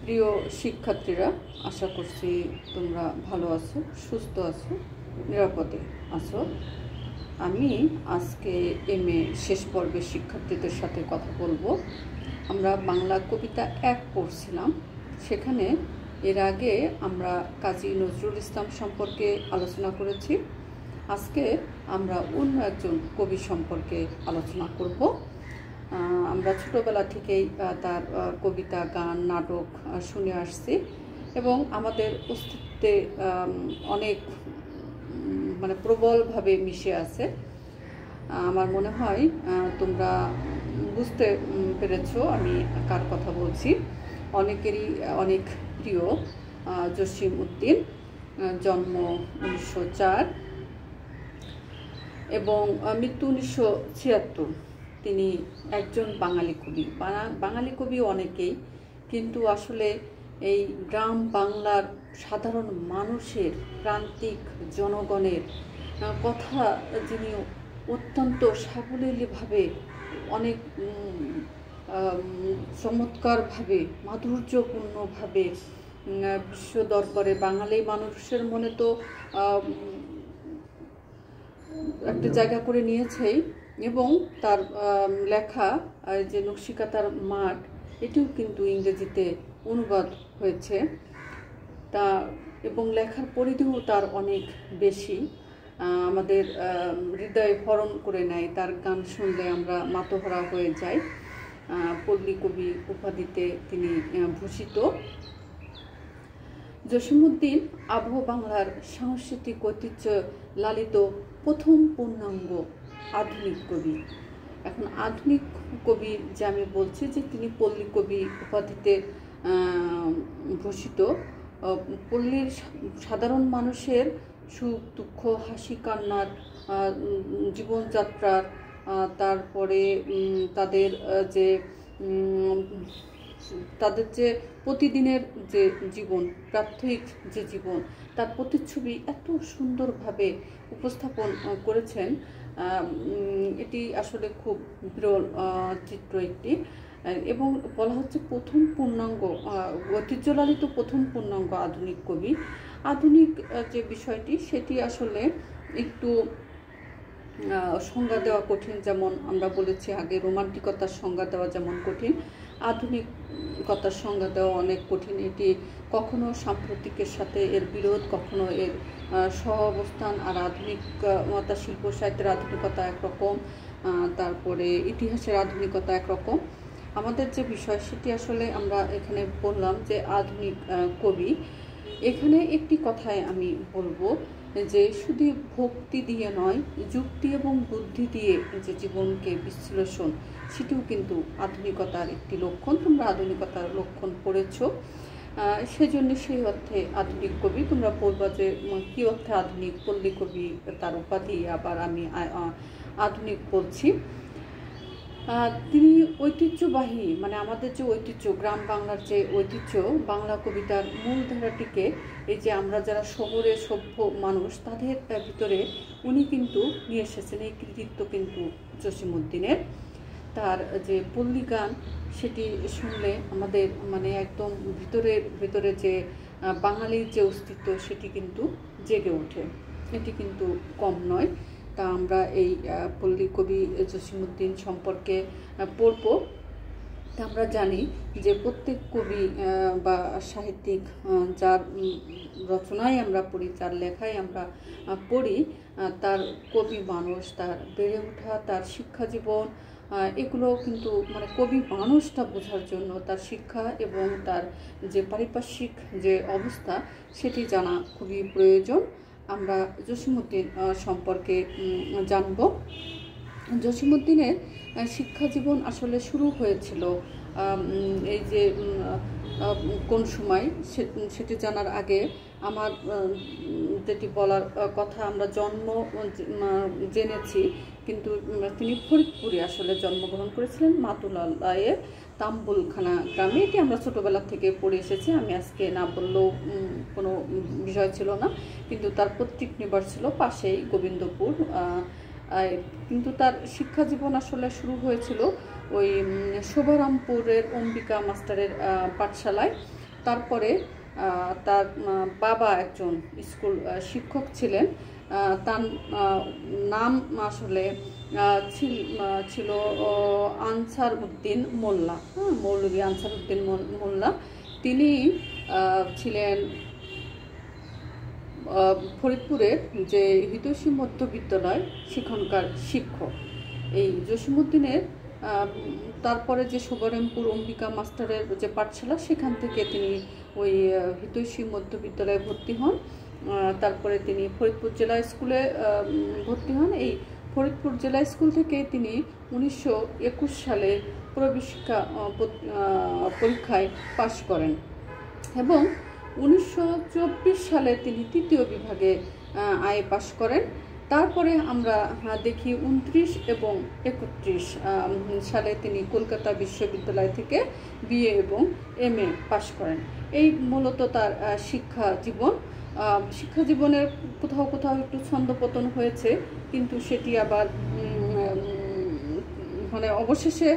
প্রিয় শিক্ষার্থীরা, আশা করছি তোমরা ভালো আছো, সুস্থ আছো, নিরাপদে আছো। আমি আজকে এমএ শেষ পর্বের শিক্ষার্থীদের সাথে কথা বলবো। আমরা বাংলা কবিতা 1 পড়ছিলাম। সেখানে এর আগে আমরা কাজী নজরুল ইসলাম সম্পর্কে আলোচনা করেছি। আজকে আমরা অন্য একজন কবি সম্পর্কে আলোচনা করব। আমরা ছোটোবেলা থেকেই তার কবিতা, গান, নাটক শুনে আসছি এবং আমাদের অস্তিত্বে অনেক প্রবলভাবে মিশে আছে। আমার মনে হয় তোমরা বুঝতে পেরেছো আমি কার কথা বলছি। অনেকেরই অনেক প্রিয় জসিম উদ্দিন, জন্ম 1904 এবং মৃত্যু 1976। তিনি একজন বাঙালি কবি। বাঙালি কবি অনেকেই, কিন্তু আসলে এই গ্রাম বাংলার সাধারণ মানুষের, প্রান্তিক জনগণের কথা যিনি অত্যন্ত সাবলীলভাবে, অনেক চমৎকারভাবে, মাধুর্যপূর্ণভাবে বিশ্ব দরবারে বাঙালি মানুষের মনে তো একটা জায়গা করে নিয়েছেই। এবং তার লেখা যে নকশিকাঁথার মাঠ, এটিও কিন্তু ইংরেজিতে অনুবাদ হয়েছে তা, এবং লেখার পরিধিও তার অনেক বেশি। আমাদের হৃদয় হরণ করে নেয়। তার গান শুনলে আমরা মাতোহারা হয়ে যাই। পল্লী কবি উপাধিতে তিনি ভূষিত। জসিম উদ্দিন আবহ বাংলার সাংস্কৃতিক ঐতিহ্য লালিত প্রথম পূর্ণাঙ্গ আধুনিক কবি। এখন আধুনিক কবি যে আমি বলছি যে তিনি পল্লী কবি উপাধিতে ভূষিত। পল্লীর সাধারণ মানুষের সুখ দুঃখ, হাসি কান্নার, জীবনযাত্রার, তারপরে তাদের যে প্রতিদিনের যে জীবন, প্রাত্যহিক যে জীবন, তার প্রতিচ্ছবি এত সুন্দরভাবে উপস্থাপন করেছেন। এটি আসলে খুব বিরল চিত্র একটি, এবং বলা হচ্ছে প্রথম পূর্ণাঙ্গ ঐতিহ্যলালিত প্রথম পূর্ণাঙ্গ আধুনিক কবি। আধুনিক যে বিষয়টি, সেটি আসলে একটু সংজ্ঞা দেওয়া কঠিন। যেমন আমরা বলেছি আগে, রোমান্টিকতার সংজ্ঞা দেওয়া যেমন কঠিন, আধুনিকতার সংজ্ঞা দেওয়া অনেক কঠিন। এটি কখনো সাম্প্রতিকের সাথে এর বিরোধ, কখনো এর সহ অবস্থান। আর আধুনিকতা, শিল্প সাহিত্যের আধুনিকতা একরকম, তারপরে ইতিহাসের আধুনিকতা একরকম। আমাদের যে বিষয়, সেটি আসলে আমরা এখানে বললাম যে আধুনিক কবি। এখানে একটি কথায় আমি বলবো যে শুধু ভক্তি দিয়ে নয়, যুক্তি এবং বুদ্ধি দিয়ে যে জীবনকে বিশ্লেষণ, সেটিও কিন্তু আধুনিকতার একটি লক্ষণ। তোমরা আধুনিকতার লক্ষণ পড়েছো, সেজন্য সেই অর্থে আধুনিক কবি। তোমরা বলবা যে কী অর্থে আধুনিক? পল্লী কবি তার উপাধি, আবার আমি আধুনিক বলছি। তিনি ঐতিহ্যবাহী, আমাদের যে ঐতিহ্য, গ্রাম বাংলার যে ঐতিহ্য, বাংলা কবিতার মূল ধারাটিকে, এই যে আমরা যারা শহরে সভ্য মানুষ, তাদের ভিতরে উনি কিন্তু নিয়ে এসেছেন। এই কৃতিত্ব কিন্তু জসিম উদ্দিনের। তার যে পল্লী গান, সেটি শুনলে আমাদের একদম ভিতরে যে বাঙালির যে অস্তিত্ব, সেটি কিন্তু জেগে ওঠে। এটি কিন্তু কম নয়। তা আমরা এই পল্লী কবি জসিম উদ্দিন সম্পর্কে পড়ব। তা আমরা জানি যে প্রত্যেক কবি বা সাহিত্যিক যার রচনায় আমরা পড়ি, যার লেখায় আমরা পড়ি, তার কবি মানুষ, তার বেড়ে ওঠা, তার শিক্ষা জীবন, এগুলো কিন্তু কবি মানুষটা বোঝার জন্য তার শিক্ষা এবং তার যে পারিপার্শ্বিক যে অবস্থা, সেটি জানা খুবই প্রয়োজন। আমরা জসিম উদ্দিন সম্পর্কে জানব। জসিম উদ্দিনের শিক্ষা জীবন আসলে শুরু হয়েছিল এই যে কোন সময়, সেটি জানার আগে আমার যেটি বলার কথা, আমরা জন্ম জেনেছি, কিন্তু তিনি ফরিদপুরে আসলে জন্মগ্রহণ করেছিলেন, মাতুলালয়ে তাম্বুলখানা গ্রামে। এটি আমরা ছোটোবেলা থেকে পড়ে এসেছি। আমি আজকে না বললেও কোনো বিষয় ছিল না, কিন্তু তার পৈতৃক নিবাস ছিল পাশেই গোবিন্দপুর। কিন্তু তার শিক্ষা জীবন আসলে শুরু হয়েছিল ওই শোভারামপুরের অম্বিকা মাস্টারের পাঠশালায়। তারপরে তার বাবা একজন স্কুল শিক্ষক ছিলেন। তার নাম আসলে ছিল আনসার উদ্দিন মোল্লা, মৌলভী আনসার উদ্দিন মোল্লা। তিনি ছিলেন ফরিদপুরের যে হিতৈষী মধ্য বিদ্যালয় সেখানকার শিক্ষক। এই জসিমউদ্দিনের তারপরে যে শুভরামপুর অম্বিকা মাস্টারের যে পাঠশালা, সেখান থেকে তিনি ওই হিতৈষী মধ্য বিদ্যালয়ে ভর্তি হন। তারপরে তিনি ফরিদপুর জেলা স্কুলে ভর্তি হন। এই ফরিদপুর জেলা স্কুল থেকে তিনি 1921 সালে প্রবেশিকা পরীক্ষায় পাশ করেন এবং 1924 সালে তিনি 3য় বিভাগে আইএ পাশ করেন। তারপরে আমরা দেখি 29 এবং 31 সালে তিনি কলকাতা বিশ্ববিদ্যালয় থেকে বিএ এবং এমএ পাশ করেন। এই মূলত তার শিক্ষা জীবনের কোথাও কোথাও একটু ছন্দপতন হয়েছে, কিন্তু সেটি আবার মানে অবশেষে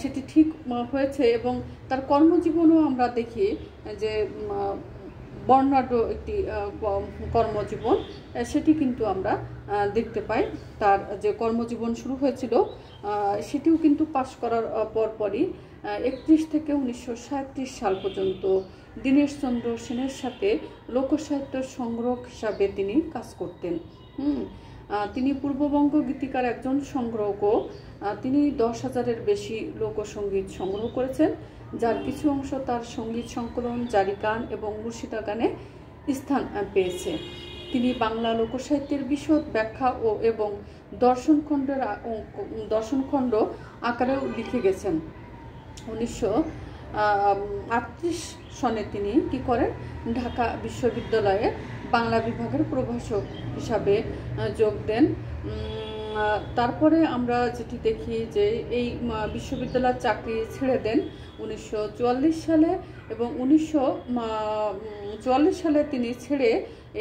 সেটি ঠিক হয়েছে। এবং তার কর্মজীবনও আমরা দেখি যে বর্ণাঢ্য একটি কর্মজীবন, সেটি কিন্তু আমরা দেখতে পাই। তার যে কর্মজীবন শুরু হয়েছিল সেটিও কিন্তু পাশ করার পরপরই 31 থেকে 1937 সাল পর্যন্ত দীনেশচন্দ্র সেনের সাথে লোকসাহিত্য সংগ্রহ হিসাবে তিনি কাজ করতেন। তিনি পূর্ববঙ্গ গীতিকার একজন সংগ্রাহক। তিনি 10,000-এর বেশি লোকসঙ্গীত সংগ্রহ করেছেন, যার কিছু অংশ তার সঙ্গীত সংকলন জারি গান এবং মুর্শিদা গানে স্থান পেয়েছে। তিনি বাংলা লোকসাহিত্যের বিশদ ব্যাখ্যা এবং দর্শনখণ্ড আকারেও লিখে গেছেন। 1938 সনে তিনি কি করেন, ঢাকা বিশ্ববিদ্যালয়ে বাংলা বিভাগের প্রভাষক হিসাবে যোগ দেন। তারপরে আমরা যেটি দেখি যে এই বিশ্ববিদ্যালয়ের চাকরি ছেড়ে দেন 1944 সালে এবং 1944 সালে তিনি ছেড়ে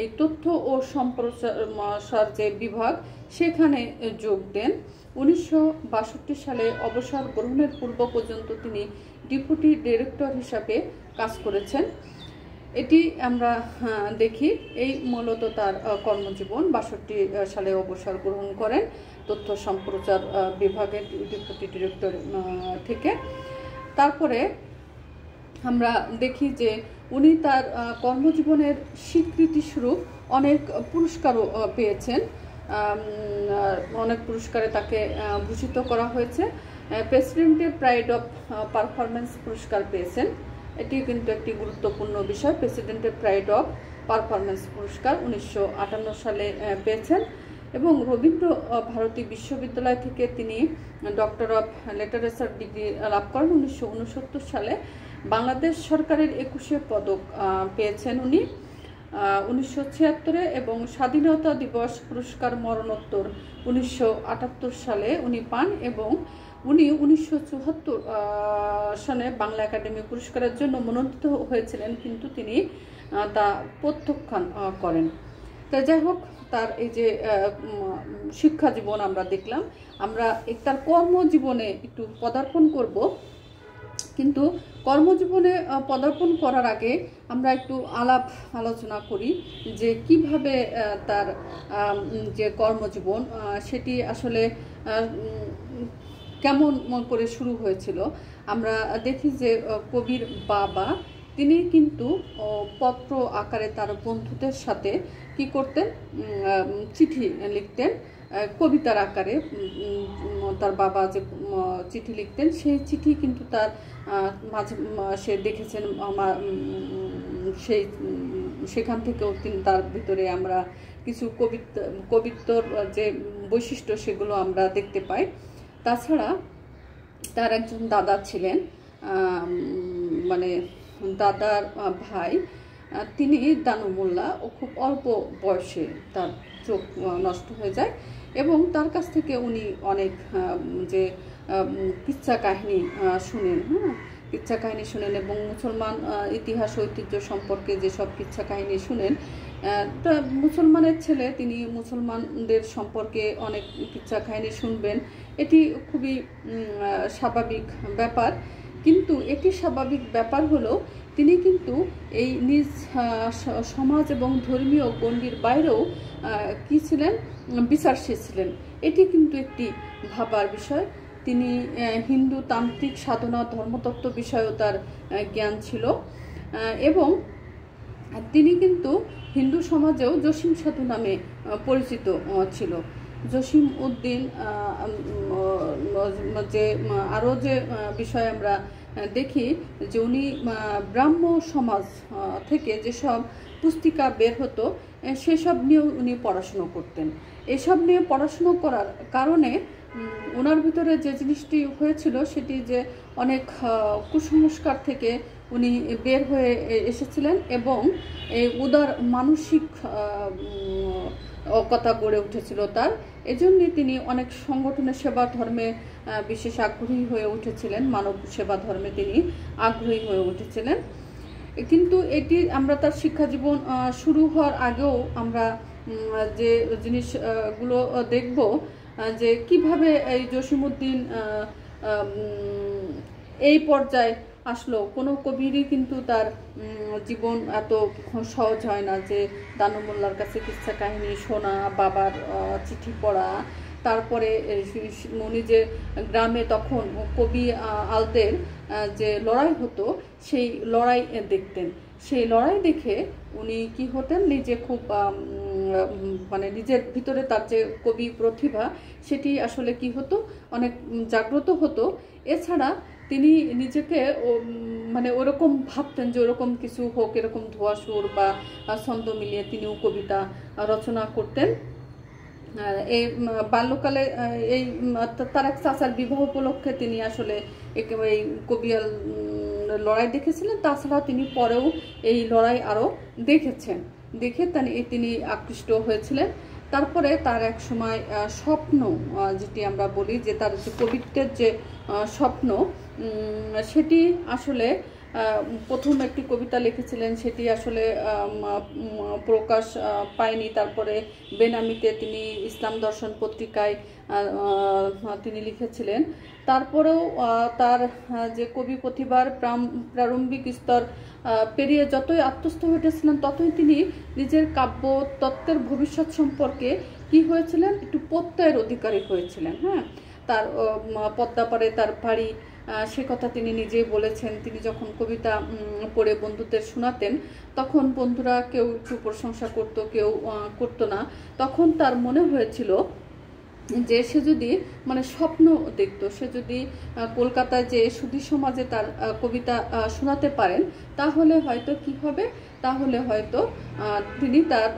এই তথ্য ও সম্প্রচার যে বিভাগ সেখানে যোগ দেন। 1962 সালে অবসর গ্রহণের পূর্ব পর্যন্ত তিনি ডেপুটি ডিরেক্টর হিসাবে কাজ করেছেন। এটি আমরা দেখি। এই মূলত তার কর্মজীবন। 62 সালে অবসর গ্রহণ করেন তথ্য সম্প্রচার বিভাগের ডেপুটি ডিরেক্টর থেকে। তারপরে আমরা দেখি যে উনি তার কর্মজীবনের স্বীকৃতিস্বরূপ অনেক পুরস্কারও পেয়েছেন। অনেক পুরস্কারে তাকে ভূষিত করা হয়েছে। প্রেসিডেন্টের প্রাইড অফ পারফরমেন্স পুরস্কার পেয়েছেন। এটি কিন্তু একটি গুরুত্বপূর্ণ বিষয়। প্রেসিডেন্টের প্রাইড অফ পারফরমেন্স পুরস্কার 1958 সালে পেয়েছেন এবং রবীন্দ্র ভারতী বিশ্ববিদ্যালয় থেকে তিনি ডক্টর অফ লিটারেচার ডিগ্রি লাভ করেন 1969 সালে। বাংলাদেশ সরকারের 21 পদক পেয়েছেন উনি 1976 এবং স্বাধীনতা দিবস পুরস্কার মরণোত্তর 1978 সালে উনি পান এবং উনি 1974 সনে বাংলা একাডেমি পুরস্কারের জন্য মনোনীত হয়েছিলেন, কিন্তু তিনি তা প্রত্যাখ্যান করেন। তা যাই হোক, তার এই যে শিক্ষা জীবন আমরা দেখলাম। আমরা তার কর্মজীবনে একটু পদার্পণ করব, কিন্তু কর্মজীবনে পদার্পণ করার আগে আমরা একটু আলোচনা করি যে কিভাবে তার যে কর্মজীবন সেটি আসলে কেমন করে শুরু হয়েছিল। আমরা দেখি যে কবির বাবা তিনি কিন্তু পত্র আকারে তার বন্ধুদের সাথে কি করতেন, চিঠি লিখতেন কবিতার আকারে। তার বাবা যে চিঠি লিখতেন সেই চিঠি কিন্তু তার মাঝে সে দেখেছেন, সেখান থেকেও তিনি তার ভিতরে আমরা কিছু কবিত্বর যে বৈশিষ্ট্য সেগুলো আমরা দেখতে পাই। তাছাড়া তার একজন দাদা ছিলেন, মানে দাদার ভাই, তিনি দানু মোল্লা। ও খুব অল্প বয়সে তার চোখ নষ্ট হয়ে যায় এবং তার কাছ থেকে উনি অনেক যে কিচ্ছা কাহিনী শুনেন, কিচ্ছা কাহিনী শুনেন এবং মুসলমান ইতিহাস ঐতিহ্য সম্পর্কে যেসব কিচ্ছা কাহিনী শুনেন। তা মুসলমানের ছেলে, তিনি মুসলমানদের সম্পর্কে অনেক কিচ্ছা কাহিনী শুনবেন, এটি খুবই স্বাভাবিক ব্যাপার। কিন্তু এটি স্বাভাবিক ব্যাপার হলো তিনি কিন্তু এই নিজ সমাজ এবং ধর্মীয় গণ্ডির বাইরেও কি ছিলেন, বিচারশীল ছিলেন। এটি কিন্তু একটি ভাবার বিষয়। তিনি হিন্দু তান্ত্রিক সাধনা ধর্মতত্ত্ব বিষয়েও তার জ্ঞান ছিল এবং তিনি কিন্তু হিন্দু সমাজেও জসিম সাধু নামে পরিচিত ছিল। জসিম উদ্দিন যে আরও যে বিষয় আমরা দেখি যে উনি ব্রাহ্ম সমাজ থেকে যেসব পুস্তিকা বের হতো সেসব নিয়েও উনি পড়াশুনো করতেন। এসব নিয়ে পড়াশুনো করার কারণে ওনার ভিতরে যে জিনিসটি হয়েছিল সেটি যে অনেক কুসংস্কার থেকে উনি বের হয়ে এসেছিলেন এবং এই উদার মানসিক কথা গড়ে উঠেছিল তার। এজন্যই তিনি অনেক সংগঠনের সেবা ধর্মে বিশেষ আগ্রহী হয়ে উঠেছিলেন, মানব সেবা ধর্মে তিনি আগ্রহী হয়ে উঠেছিলেন। কিন্তু এটি আমরা তার শিক্ষা জীবন শুরু হওয়ার আগেও আমরা যে জিনিসগুলো দেখব যে কিভাবে এই জসিমউদ্দিন এই পর্যায়ে আসলো। কোনো কবিরই কিন্তু তার জীবন এত সহজ হয় না যে দানু মোল্লার কাছে কিচ্ছা কাহিনী শোনা, বাবার চিঠি পড়া, তারপরে উনি যে গ্রামে তখন কবি আলদের যে লড়াই হতো সেই লড়াই দেখতেন। সেই লড়াই দেখে উনি কি হতেন, নিজে খুব মানে নিজের ভিতরে তার যে কবি প্রতিভা সেটি আসলে কি হতো, অনেক জাগ্রত হতো। এছাড়া তিনি নিজেকে মানে ওরকম ভাবতেন যে ওরকম কিছু হোক, এরকম ধোয়া সুর বা ছন্দ মিলিয়ে তিনিও কবিতা রচনা করতেন। এই বাল্যকালে এই তার এক চাচার বিবাহ উপলক্ষে তিনি আসলে এই কবিয়াল লড়াই দেখেছিলেন। তাছাড়াও তিনি পরেও এই লড়াই আরও দেখেছেন, দেখে তিনি আকৃষ্ট হয়েছিলেন। তারপরে তার এক সময় স্বপ্ন, যেটি আমরা বলি যে তার যে কবিত্বের যে স্বপ্ন, সেটি আসলে প্রথম একটি কবিতা লিখেছিলেন, সেটি আসলে প্রকাশ পায়নি। তারপরে বেনামিতে তিনি ইসলাম দর্শন পত্রিকায় তিনি লিখেছিলেন। তারপরেও তার যে কবি প্রতিভার প্রারম্ভিক স্তর পেরিয়ে যতই আত্মস্থ হয়েছিলেন ততই তিনি নিজের কাব্য তত্ত্বের ভবিষ্যৎ সম্পর্কে কি হয়েছিলেন, একটু প্রত্যয়ের অধিকারী হয়েছিলেন। হ্যাঁ, তার পদ্মাপাড়ে তার বাড়ি, সে কথা তিনি নিজেই বলেছেন। তিনি যখন কবিতা পড়ে বন্ধুদের শোনাতেন তখন বন্ধুরা কেউ একটু প্রশংসা করতো, কেউ করতো না। তখন তার মনে হয়েছিল যে সে যদি মানে স্বপ্ন দেখতো, সে যদি কলকাতায় যে সুধী সমাজে তার কবিতা শোনাতে পারেন তাহলে হয়তো কি হবে, তাহলে হয়তো তিনি তার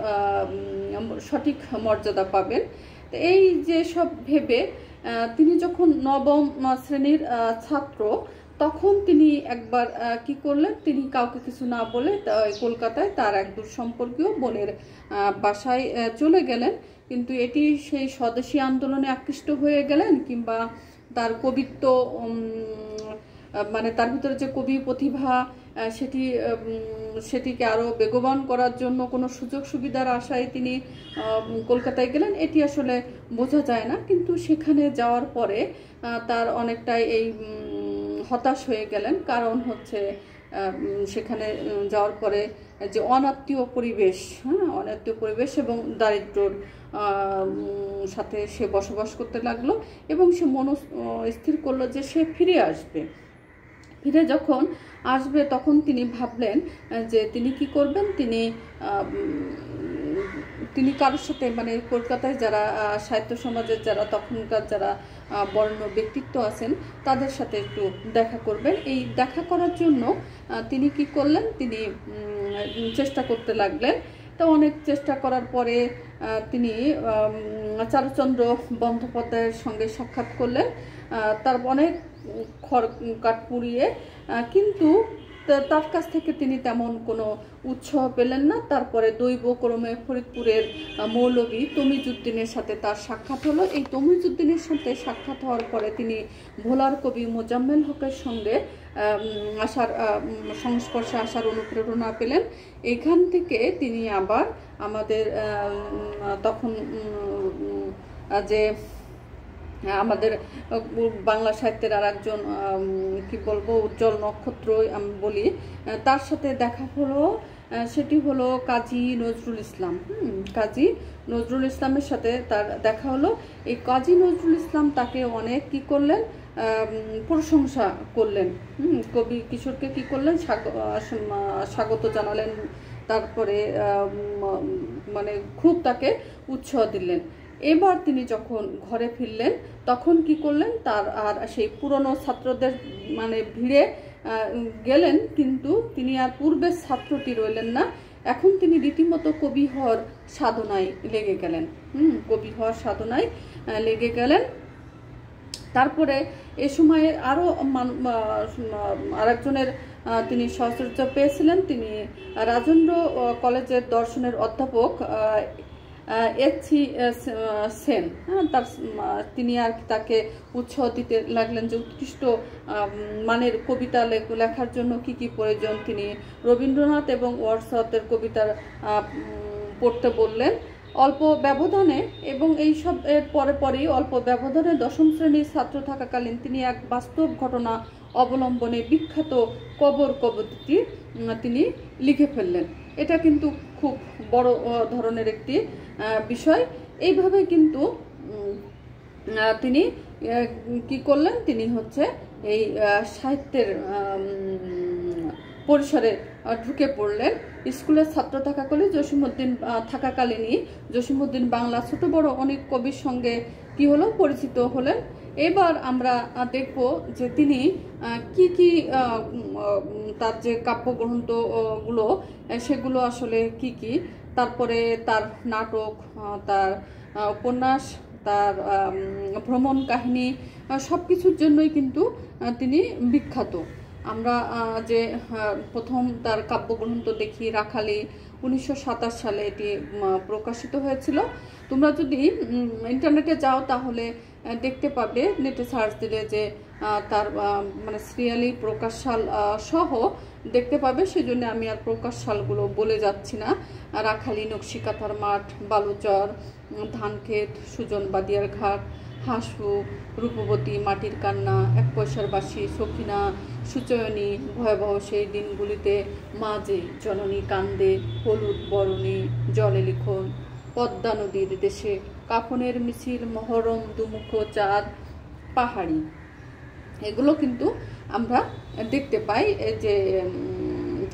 সঠিক মর্যাদা পাবেন। এই যে সব ভেবে তিনি যখন নবম শ্রেণীর ছাত্র, তখন তিনি একবার কি করলেন, তিনি কাউকে কিছু না বলে কলকাতায় তার এক দূর সম্পর্কীয় বোনের বাসায় চলে গেলেন। কিন্তু এটি সেই স্বদেশী আন্দোলনে আকৃষ্ট হয়ে গেলেন, কিংবা তার কবিত্ব মানে তার ভিতরে যে কবি প্রতিভা সেটিকে আরও বেগবান করার জন্য কোনো সুযোগ সুবিধার আশায় তিনি কলকাতায় গেলেন, এটি আসলে বোঝা যায় না। কিন্তু সেখানে যাওয়ার পরে তার অনেকটাই এই হতাশ হয়ে গেলেন। কারণ হচ্ছে সেখানে যাওয়ার পরে যে অনাত্মীয় পরিবেশ, হ্যাঁ, অনাত্মীয় পরিবেশ এবং দারিদ্র্যর সাথে সে বসবাস করতে লাগলো এবং সে স্থির করলো যে সে ফিরে আসবে। ফিরে যখন আসবে তখন তিনি ভাবলেন যে তিনি কি করবেন, তিনি কারোর সাথে মানে কলকাতায় যারা সাহিত্য সমাজের যারা তখনকার যারা বর্ণ ব্যক্তিত্ব আছেন তাদের সাথে একটু দেখা করবেন। এই দেখা করার জন্য তিনি কি করলেন, তিনি চেষ্টা করতে লাগলেন। তো অনেক চেষ্টা করার পরে তিনি চারুচন্দ্র বন্দ্যোপাধ্যায়ের সঙ্গে সাক্ষাৎ করলেন। তার অনেক খড় কাঠ পুড়িয়ে, কিন্তু তার কাছ থেকে তিনি তেমন কোনো উৎসাহ পেলেন না। তারপরে দৈবক্রমে ফরিদপুরের মৌলভী তমিজউদ্দিনের সাথে তার সাক্ষাৎ হলো। এই তমিজউদ্দিনের সাথে সাক্ষাৎ হওয়ার পরে তিনি ভোলার কবি মোজাম্মেল হকের সঙ্গে সংস্পর্শে আসার অনুপ্রেরণা পেলেন। এখান থেকে তিনি আবার আমাদের তখন যে আমাদের বাংলা সাহিত্যের আর একজন কি বলবো উজ্জ্বল নক্ষত্র আমি বলি, তার সাথে দেখা হলো। সেটি হলো কাজী নজরুল ইসলাম। কাজী নজরুল ইসলামের সাথে তার দেখা হলো। এই কাজী নজরুল ইসলাম তাকে অনেক কি করলেন, প্রশংসা করলেন। কবি কিশোরকে কি করলেন, স্বাগত জানালেন, তারপরে মানে খুব তাকে উৎসাহ দিলেন। এবার তিনি যখন ঘরে ফিরলেন তখন কি করলেন, তার আর সেই পুরনো ছাত্রদের মানে ভিড়ে গেলেন, কিন্তু তিনি আর পূর্বের ছাত্রটি রইলেন না। এখন তিনি রীতিমতো কবি হওয়ার সাধনায় লেগে গেলেন। কবি হওয়ার সাধনায় লেগে গেলেন। তারপরে এ সময়ে আরও আরেকজনের তিনি সহচর্য পেয়েছিলেন। তিনি রাজেন্দ্র কলেজের দর্শনের অধ্যাপক এচ.সি. সেন। তিনি আর তাকে উৎসাহ দিতে লাগলেন যে উৎকৃষ্ট মানের কবিতা লেখার জন্য কি কি প্রয়োজন। তিনি রবীন্দ্রনাথ এবং ওয়ার্ডসওয়ার্থের কবিতা পড়তে বললেন অল্প ব্যবধানে, এবং এইসব এর পরেই অল্প ব্যবধানে দশম শ্রেণীর ছাত্র থাকাকালীন তিনি এক বাস্তব ঘটনা অবলম্বনে বিখ্যাত কবর কবিতাটি তিনি লিখে ফেললেন। এটা কিন্তু খুব বড় ধরনের একটি বিষয়। এইভাবে কিন্তু তিনি কি করলেন, তিনি হচ্ছে এই সাহিত্যের পরিসরে ঢুকে পড়লেন। স্কুলের ছাত্র থাকাকালীনই জসীমউদ্দিন বাংলা ছোট বড় অনেক কবির সঙ্গে কি হলো, পরিচিত হলেন। এবার আমরা দেখব যে তিনি কি কি তার যে কাব্যগ্রন্থগুলো সেগুলো আসলে কি কি, তারপরে তার নাটক, তার উপন্যাস, তার ভ্রমণ কাহিনী, সব কিছুর জন্যই কিন্তু তিনি বিখ্যাত। আমরা যে প্রথম তার কাব্যগ্রন্থ দেখি রাখালি, 1927 সালে এটি প্রকাশিত হয়েছিল। তোমরা যদি ইন্টারনেটে যাও তাহলে দেখতে পাবে, নেটে সার্চ দিলে যে তার মানে সিরিয়ালি প্রকাশ সাল সহ দেখতে পাবে। সেজন্য আমি আর প্রকাশ সালগুলো বলে যাচ্ছি না। রাখালি, নকশিকাঁথার মাঠ, বালুচর, ধানক্ষেত, সুজন বাদিয়ার ঘাট, হাসু, রূপবতী, মাটির কান্না, এক পয়সার বাসি, সখিনা, সুচয়নী, ভয়াবহ সেই দিনগুলিতে, মাঝে জননী কান্দে, হলুদ বরণী, জলে লিখন, পদ্মা নদীর দেশে, কাফনের মিছিল, মহরম, দুমুখ চাঁদ, পাহাড়ি, এগুলো কিন্তু আমরা দেখতে পাই যে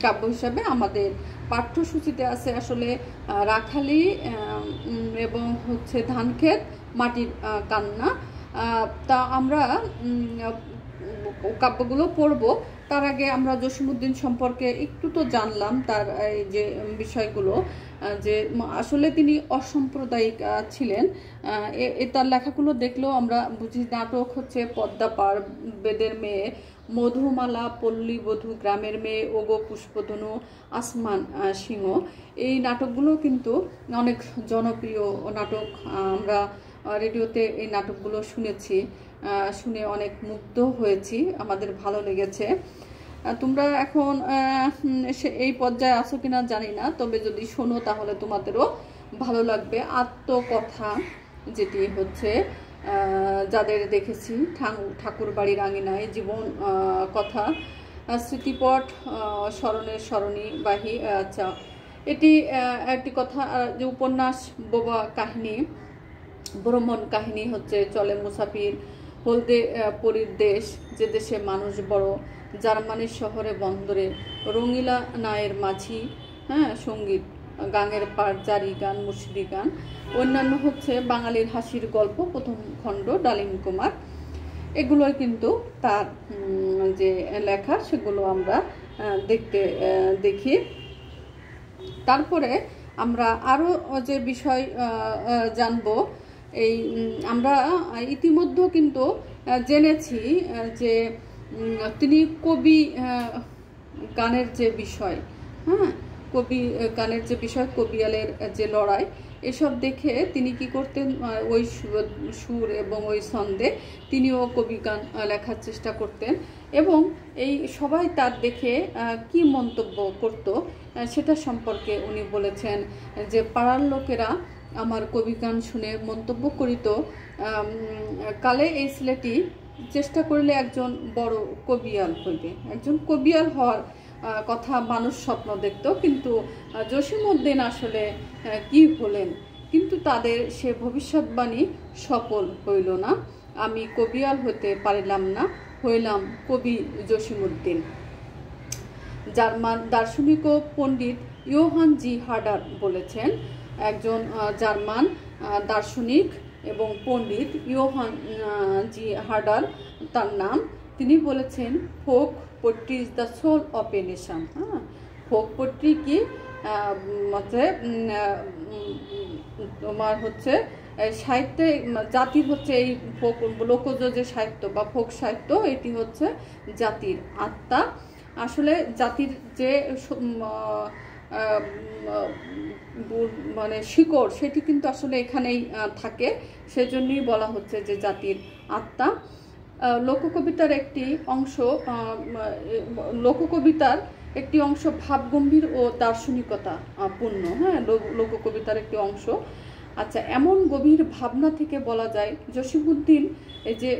কাব্য হিসাবে আমাদের পাঠ্যসূচিতে আছে। আসলে রাখালি এবং হচ্ছে ধানক্ষেত, মাটির কান্না, তা আমরা কাব্যগুলো পড়ব। তার আগে আমরা জসীমউদ্দিন সম্পর্কে একটু তো জানলাম, তার এই যে বিষয়গুলো, যে আসলে তিনি অসাম্প্রদায়িক ছিলেন। তার লেখাগুলো দেখলেও আমরা বুঝি। নাটক হচ্ছে পদ্মা পার, বেদের মেয়ে, মধুমালা, পল্লীবধূ, গ্রামের মেয়ে, ওগো পুষ্পধনু, আসমান সিংহ, এই নাটকগুলো কিন্তু অনেক জনপ্রিয় নাটক। আমরা রেডিওতে এই নাটকগুলো শুনেছি, শুনে অনেক মুগ্ধ হয়েছি, আমাদের ভালো লেগেছে। তোমরা এখন এই পর্যায়ে আসো কিনা জানি না, তবে যদি শোনো তাহলে তোমাদেরও ভালো লাগবে। আত্মকথা, যেটি হচ্ছে যাদের দেখেছি, ঠাকুর বাড়ির আঙিনায়, জীবন কথা, স্মৃতিপট, স্মরণের স্মরণীবাহী। আচ্ছা, এটি একটি কথা। যে উপন্যাস, বোবা কাহিনী, ভ্রমণ কাহিনী হচ্ছে চলে মুসাফির, হলদে পরীর দেশ, যে দেশে মানুষ বড়, জার্মানির শহরে বন্দরে, রঙিলা নায়ের মাঝি, সঙ্গীত, গাঙের পাড়, জারি গান, মুর্শিদি গান। অন্যান্য হচ্ছে বাঙালির হাসির গল্প, প্রথম খণ্ড, ডালিম কুমার। এগুলোই কিন্তু তার যে লেখা, সেগুলো আমরা দেখি। তারপরে আমরা আরও যে বিষয় জানব, এই আমরা ইতিমধ্যে কিন্তু জেনেছি যে তিনি কবি গানের যে বিষয়, গানের যে বিষয়, কবিয়ালের যে লড়াই, এসব দেখে তিনি কি করতেন, ওই সুর এবং ওই ছন্দে তিনিও কবি গান লেখার চেষ্টা করতেন। এবং এই সবাই তার দেখে কি মন্তব্য করত সেটা সম্পর্কে উনি বলেছেন যে পাড়ার লোকেরা আমার কবি গান শুনে মন্তব্য করিত, কালে এই ছেলেটি চেষ্টা করলে একজন বড় কবিয়াল হইবে। একজন কবিয়াল হওয়ার কথা মানুষ স্বপ্ন দেখত, কিন্তু জসিমউদ্দিন আসলে কি হলেন, কিন্তু তাদের সে ভবিষ্যৎবাণী সফল হইল না। আমি কবিয়াল হতে পারিলাম না, হইলাম কবি জসিমউদ্দিন। জার্মান দার্শনিক ও পণ্ডিত ইয়োহান জি হার্ডার বলেছেন, একজন জার্মান দার্শনিক এবং পণ্ডিত ইয়োহান জি হার্ডার তার নাম, তিনি বলেছেন folk poetry is the soul of a nation. হ্যাঁ, ফোক পোট্রি কি তোমার হচ্ছে সাহিত্যে জাতির হচ্ছে এই ফোক লোকজ যে সাহিত্য বা ফোক সাহিত্য, এটি হচ্ছে জাতির আত্মা। আসলে জাতির যে মানে শিকড়, সেটি কিন্তু আসলে এখানেই থাকে, সেজন্যই বলা হচ্ছে যে জাতির আত্মা। লোককবিতার একটি অংশ ভাবগম্ভীর ও দার্শনিকতা পূর্ণ। হ্যাঁ, লোককবিতার একটি অংশ। আচ্ছা, এমন গভীর ভাবনা থেকে বলা যায় জসিমউদ্দিন এই যে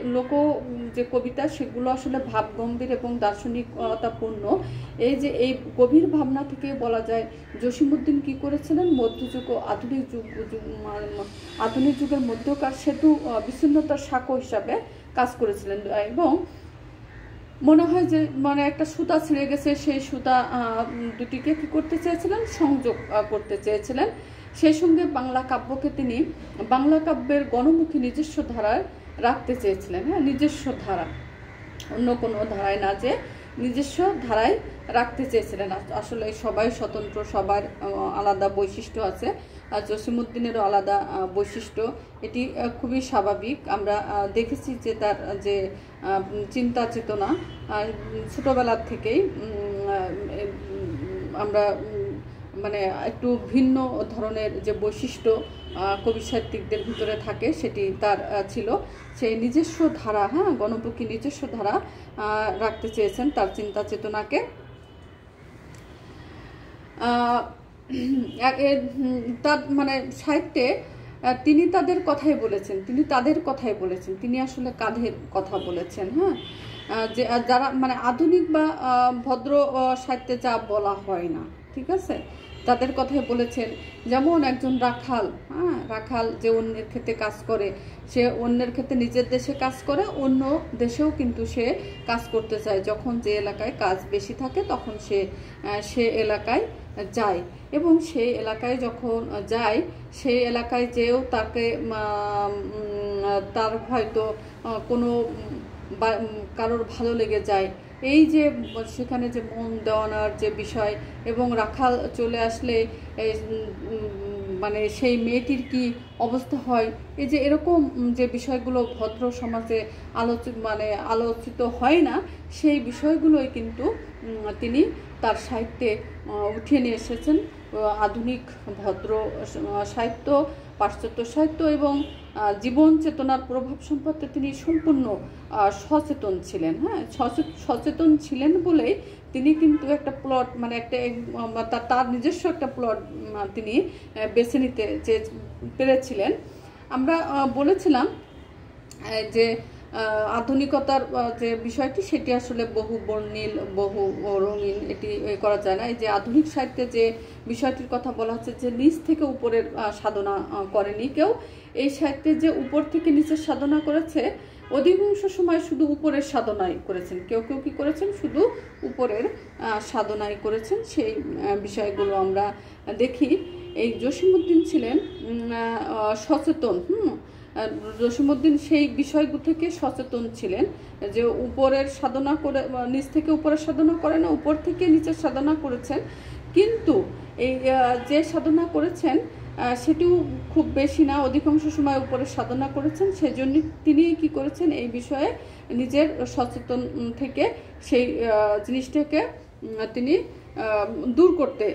যে কবিতা, সেগুলো আসলে ভাবগম্ভীর এবং দার্শনিকতাপূর্ণ। এই যে এই গভীর ভাবনা থেকে বলা যায় জসিমউদ্দিন কি করেছিলেন, মধ্যযুগ ও আধুনিক যুগের মধ্যকার সেতু বিচ্ছিন্নতার সাঁকো হিসাবে কাজ করেছিলেন। এবং মনে হয় যে মানে একটা সুতা ছিঁড়ে গেছে, সেই সুতা দুটিকে কি করতে চেয়েছিলেন, সংযোগ করতে চেয়েছিলেন। সেই সঙ্গে বাংলা কাব্যকে তিনি বাংলা কাব্যের গণমুখী নিজস্ব ধারায় রাখতে চেয়েছিলেন। হ্যাঁ, নিজস্ব ধারা, অন্য কোনো ধারায় না, যে নিজস্ব ধারায় রাখতে চেয়েছিলেন। আসলে সবাই স্বতন্ত্র, সবার আলাদা বৈশিষ্ট্য আছে, আর জসিমউদ্দিনেরও আলাদা বৈশিষ্ট্য, এটি খুবই স্বাভাবিক। আমরা দেখেছি যে তার যে চিন্তা চেতনা ছোটোবেলার থেকেই আমরা মানে একটু ভিন্ন ধরনের যে বৈশিষ্ট্য কবি সাহিত্যিকদের ভিতরে থাকে, সেটি তার ছিল। সেই নিজস্ব ধারা, হ্যাঁ, গণমুখী নিজস্ব ধারা রাখতে চেয়েছেন তার চিন্তা চেতনাকে। তার মানে সাহিত্যে তিনি তাদের কথাই বলেছেন, তিনি আসলে কাঁধের কথা বলেছেন। হ্যাঁ, যে যারা মানে আধুনিক বা ভদ্র সাহিত্যে যা বলা হয় না, ঠিক আছে, তাদের কথাই বলেছেন। যেমন একজন রাখাল, হ্যাঁ, রাখাল যে অন্যের ক্ষেতে কাজ করে, সে অন্যের ক্ষেতে নিজের দেশে কাজ করে, অন্য দেশেও কিন্তু সে কাজ করতে চায়। যখন যে এলাকায় কাজ বেশি থাকে তখন সে এলাকায় যায়, এবং সেই এলাকায় যখন যায়, সেই এলাকায় যেও তার হয়তো কোনো কারোর ভালো লেগে যায়, এই যে সেখানে যে মন দেওয়ানোর যে বিষয়, এবং রাখাল চলে আসলে মানে সেই মেয়েটির কি অবস্থা হয়, এই যে এরকম যে বিষয়গুলো ভদ্র সমাজে আলোচিত হয় না, সেই বিষয়গুলোই কিন্তু তিনি তার সাহিত্যে উঠিয়ে নিয়ে এসেছেন। আধুনিক ভদ্র সাহিত্য, পাশ্চাত্য সাহিত্য এবং জীবন চেতনার প্রভাব সম্পর্কে তিনি সম্পূর্ণ সচেতন ছিলেন। হ্যাঁ, সচেতন ছিলেন বলেই তিনি কিন্তু একটা প্লট মানে তার নিজস্ব একটা প্লট তিনি বেছে নিতে পেরেছিলেন। আমরা বলেছিলাম যে আধুনিকতার যে বিষয়টি, সেটি আসলে বহু বর্ণিল, বহু রঙিন, এটি করা যায় না। এই যে আধুনিক সাহিত্যে যে বিষয়টির কথা বলা হচ্ছে, যে নিচ থেকে উপরের সাধনা করেনি কেউ, এই সাহিত্যে যে উপর থেকে নিচের সাধনা করেছে, অধিকাংশ সময় শুধু উপরের সাধনাই করেছেন। কেউ কেউ কি করেছেন, শুধু উপরের সাধনাই করেছেন। সেই বিষয়গুলো আমরা দেখি। এই জসিমউদ্দিন ছিলেন সচেতন। জসিমউদ্দিন সেই বিষয়গুলো থেকে সচেতন ছিলেন, যে উপরের সাধনা করে, নিচ থেকে উপরের সাধনা করে না, উপর থেকে নিচের সাধনা করেছেন। কিন্তু এই যে সাধনা করেছেন সেটিও খুব বেশি না, অধিকাংশ সময় উপরে সাধনা করেছেন। সেজন্য তিনি কি করেছেন, এই বিষয়ে নিজের সচেতন থেকে সেই জিনিসটাকে তিনি দূর করতে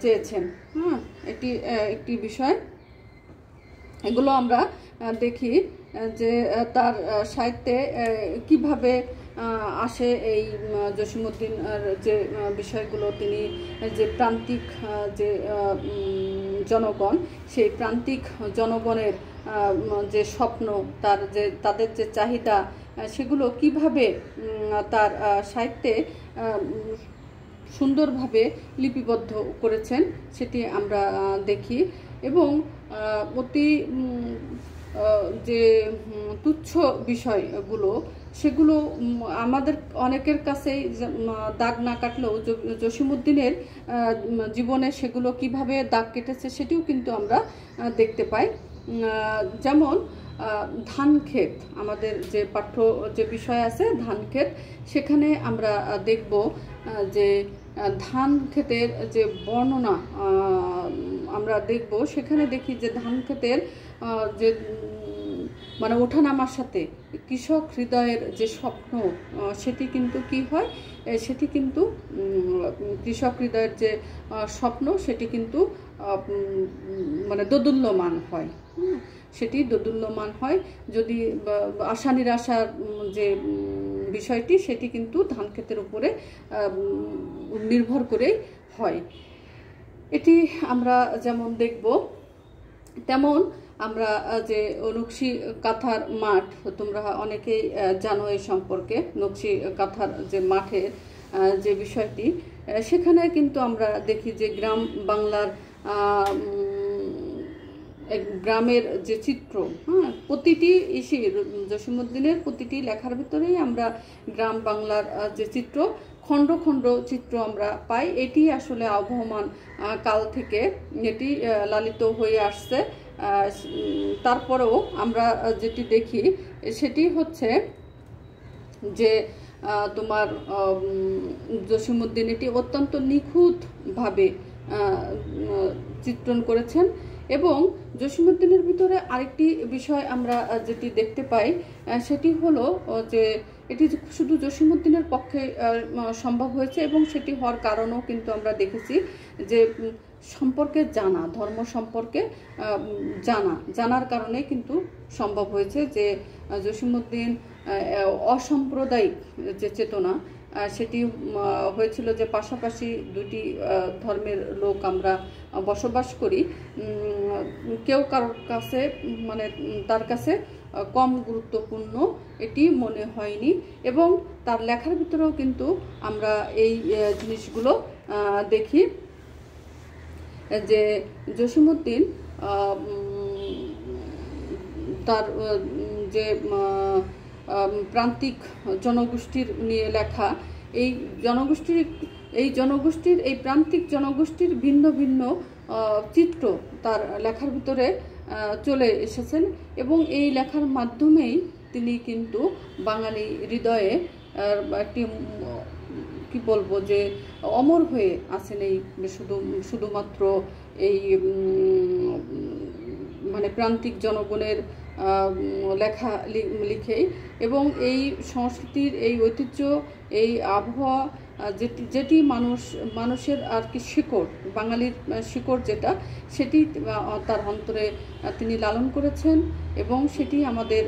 চেয়েছেন। হ্যাঁ, এটি একটি বিষয়। এগুলো আমরা দেখি যে তার সাহিত্যে কিভাবে আসে এই জসিমউদ্দিন যে বিষয়গুলো, তিনি যে প্রান্তিক যে জনগণ, সেই প্রান্তিক জনগণের যে স্বপ্ন, তাদের যে চাহিদা, সেগুলো কিভাবে তার সাহিত্যে সুন্দরভাবে লিপিবদ্ধ করেছেন সেটি আমরা দেখি। এবং অতি যে তুচ্ছ বিষয়গুলো, সেগুলো আমাদের অনেকের কাছেই দাগ না কাটলেও জসীমউদ্দিনের জীবনে সেগুলো কিভাবে দাগ কেটেছে সেটিও কিন্তু আমরা দেখতে পাই। যেমন ধান ক্ষেত, আমাদের যে পাঠ্য যে বিষয় আছে ধান ক্ষেত, সেখানে আমরা দেখব যে ধান ক্ষেতের যে বর্ণনা আমরা দেখব। সেখানে দেখি যে ধান ক্ষেতের যে মানে ওঠানামার সাথে কৃষক হৃদয়ের যে স্বপ্ন, সেটি কিন্তু কি হয়, সেটি কিন্তু কৃষক হৃদয়ের যে স্বপ্ন সেটি কিন্তু মানে দোদুল্যমান হয়। সেটি দোদুল্যমান হয়, যদি আশা নিরাশার যে বিষয়টি সেটি কিন্তু ধান ক্ষেতের উপরে নির্ভর করেই হয়। এটি আমরা যেমন দেখব, তেমন আমরা যে নকশি কাঁথার মাঠ, তোমরা অনেকেই জানো এই সম্পর্কে, নকশি কাঁথার যে মাঠের যে বিষয়টি, সেখানে কিন্তু আমরা দেখি যে গ্রাম বাংলার গ্রামের যে চিত্র, প্রতিটি জসীমউদ্দিনের প্রতিটি লেখার ভিতরেই আমরা গ্রাম বাংলার যে চিত্র, খণ্ড খণ্ড চিত্র আমরা পাই। এটি আসলে আবহমান কাল থেকে এটি লালিত হয়ে আসছে। তারপরেও আমরা যেটি দেখি সেটি হচ্ছে যে তোমার জসীমউদ্দিন এটি অত্যন্ত নিখুঁতভাবে চিত্রণ করেছেন। এবং জসীমউদ্দিনের ভিতরে আরেকটি বিষয় আমরা যেটি দেখতে পাই সেটি হলো যে এটি শুধু জসীমউদ্দিনের পক্ষে সম্ভব হয়েছে, এবং সেটি হওয়ার কারণও কিন্তু আমরা দেখেছি যে সম্পর্কে জানা, ধর্ম সম্পর্কে জানার কারণে কিন্তু সম্ভব হয়েছে যে জসীমউদ্দিন অসাম্প্রদায়িক যে চেতনা, সেটি হয়েছিল যে পাশাপাশি দুটি ধর্মের লোক আমরা বসবাস করি, কেউ কারোর কাছে মানে তার কাছে কম গুরুত্বপূর্ণ এটি মনে হয়নি। এবং তার লেখার ভিতরেও কিন্তু আমরা এই জিনিসগুলো দেখি যে জসীমউদ্দিন তার যে প্রান্তিক জনগোষ্ঠীর নিয়ে লেখা, এই জনগোষ্ঠীর এই প্রান্তিক জনগোষ্ঠীর ভিন্ন ভিন্ন চিত্র তার লেখার ভিতরে চলে এসেছেন। এবং এই লেখার মাধ্যমেই তিনি কিন্তু বাঙালি হৃদয়ে একটি কি বলবো যে অমর হয়ে আছেন, এই শুধুমাত্র এই মানে প্রান্তিক জনগণের লেখা লিখেই। এবং এই সংস্কৃতির এই ঐতিহ্য, এই আবহাওয়া, যেটি মানুষের আর কি শিকড়, বাঙালির শিকড় যেটা, সেটি তার অন্তরে তিনি লালন করেছেন এবং সেটি আমাদের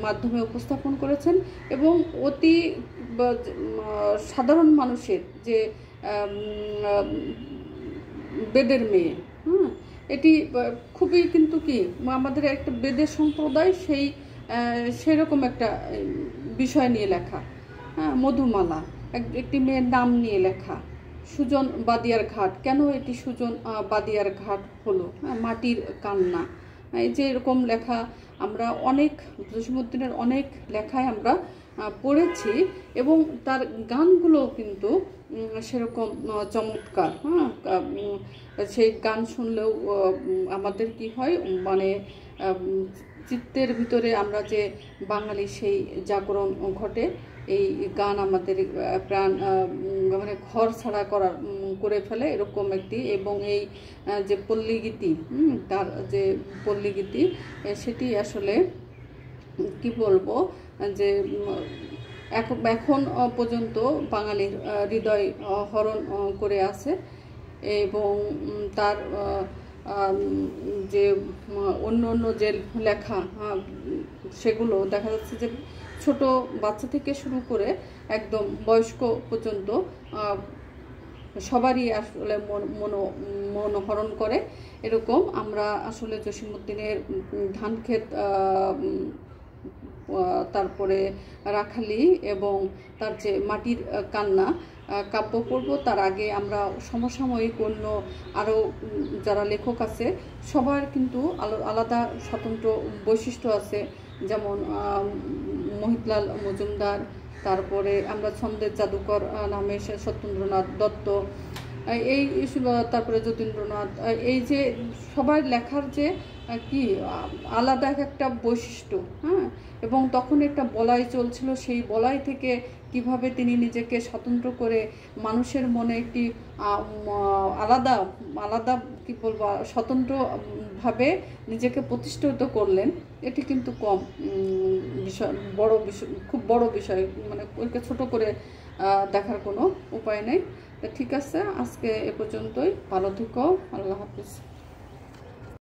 মাধ্যমে উপস্থাপন করেছেন। এবং অতি সাধারণ মানুষের যে বেদের মেয়ে, এটি খুবই কিন্তু কি আমাদের একটা বেদের সম্প্রদায়, সেরকম একটা বিষয় নিয়ে লেখা। মধুমালা, একটি মেয়ের নাম নিয়ে লেখা। সুজন বাদিয়ার ঘাট, কেন এটি সুজন বাদিয়ার ঘাট হলো? মাটির কান্না, এই যে এরকম লেখা আমরা অনেক জসীমউদ্দিনের অনেক লেখায় আমরা পড়েছি। এবং তার গানগুলো কিন্তু সেরকম চমৎকার। সেই গান শুনলেও আমাদের কি হয়, মানে চিত্তের ভিতরে আমরা যে বাঙালি সেই জাগরণ ঘটে। এই গান আমাদের প্রাণ মানে ঘর ছাড়া করে ফেলে এরকম একটি। এবং এই যে পল্লীগীতি, তার যে পল্লীগীতি, সেটি আসলে কি বলবো যে এখন পর্যন্ত বাঙালির হৃদয় হরণ করে আছে। এবং তার যে অন্য যে লেখা, সেগুলো দেখা যাচ্ছে যে ছোট বাচ্চা থেকে শুরু করে একদম বয়স্ক পর্যন্ত সবারই আসলে মনোহরণ করে। এরকম আমরা আসলে জসিমউদ্দিনের ধান ক্ষেত, তারপরে রাখালি এবং তার যে মাটির কান্না কাব্য পড়ব, তার আগে আমরা সমসাময়িক অন্য আরও যারা লেখক আছে সবার কিন্তু আলাদা স্বতন্ত্র বৈশিষ্ট্য আছে। যেমন মহিতলাল মজুমদার, তারপরে আমরা ছন্দের জাদুকর নামে সত্যেন্দ্রনাথ দত্ত, এই তারপরে যতীন্দ্রনাথ, এই যে সবার লেখার যে কি আলাদা একটা বৈশিষ্ট্য, হ্যাঁ। এবং তখন একটা বলয় চলছিল, সেই বলয় থেকে কিভাবে তিনি নিজেকে স্বতন্ত্র করে মানুষের মনে একটি আলাদা আলাদা কি বলবো স্বতন্ত্রভাবে নিজেকে প্রতিষ্ঠিত করলেন, এটি কিন্তু কম বিষয়, বড় বিষয়, খুব বড় বিষয়, মানে ওইকে ছোট করে দেখার কোনো উপায় নেই। ঠিক আছে, আজকে এ পর্যন্তই। ভালো থেকো, আল্লাহ হাফিজ।